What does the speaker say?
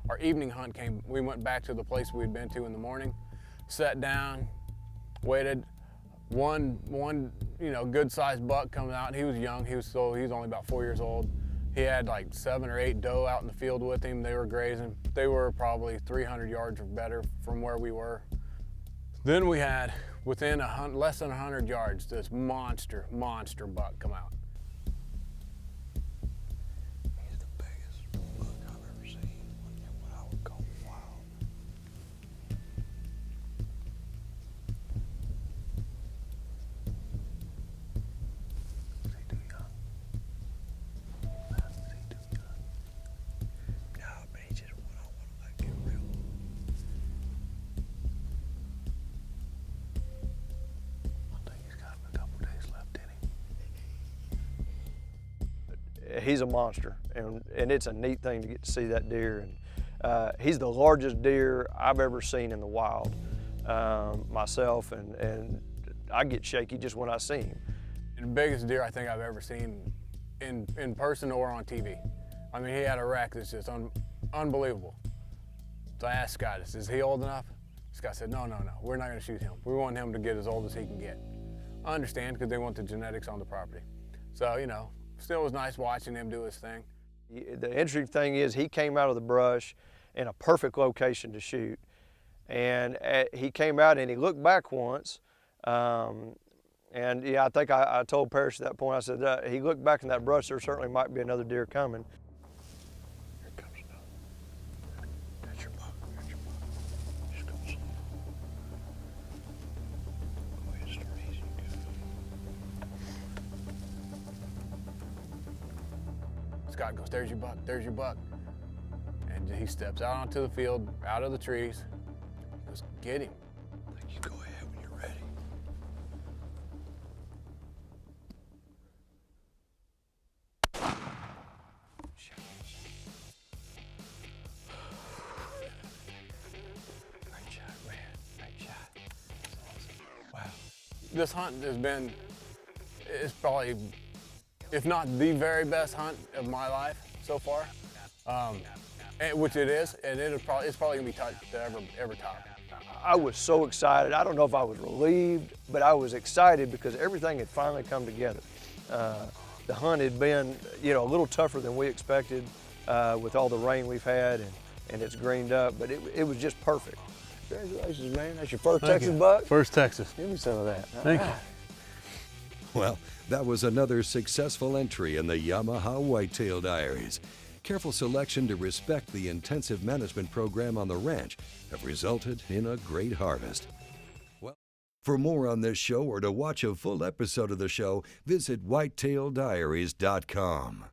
our evening hunt came. We went back to the place we'd been to in the morning, sat down, waited. One good sized buck coming out. He was young. He was only about 4 years old. He had like 7 or 8 doe out in the field with him. They were grazing. They were probably 300 yards or better from where we were. Then we had, within less than 100 yards, this monster buck come out. He's the biggest buck I've ever seen, and what I would call wild. Is he too young? Is he too young? No, but he just went on like get real. I think he's got a couple days left in him. He's a monster, and it's a neat thing to get to see that deer. And he's the largest deer I've ever seen in the wild myself, and I get shaky just when I see him. The biggest deer I think I've ever seen in person or on TV. I mean, he had a rack that's just unbelievable. So I asked Scott, is he old enough? Scott said, no, we're not gonna shoot him. We want him to get as old as he can get. I understand, because they want the genetics on the property. So, still was nice watching him do his thing. The interesting thing is he came out of the brush in a perfect location to shoot. And he came out and he looked back once. And yeah, I think I told Parrish at that point, I said, he looked back in that brush, there certainly might be another deer coming. Here comes another. That's your buck, that's your buck. Just go slow. Go ahead, start easy, good. Scott goes, there's your buck, there's your buck. And he steps out onto the field, out of the trees. He goes, get him. I think you go ahead when you're ready. Great shot, man, great shot. Wow. This hunt has been, it's probably, if not the very best hunt of my life so far, which it is, and it's probably gonna be tough to ever top. I was so excited. I don't know if I was relieved, but I was excited because everything had finally come together. The hunt had been, a little tougher than we expected with all the rain we've had, and it's greened up, but it was just perfect. Congratulations, man. That's your first Texas buck? First Texas. Give me some of that. Thank you. Well, that was another successful entry in the Yamaha Whitetail Diaries. Careful selection to respect the intensive management program on the ranch have resulted in a great harvest. Well, for more on this show or to watch a full episode of the show, visit whitetaildiaries.com.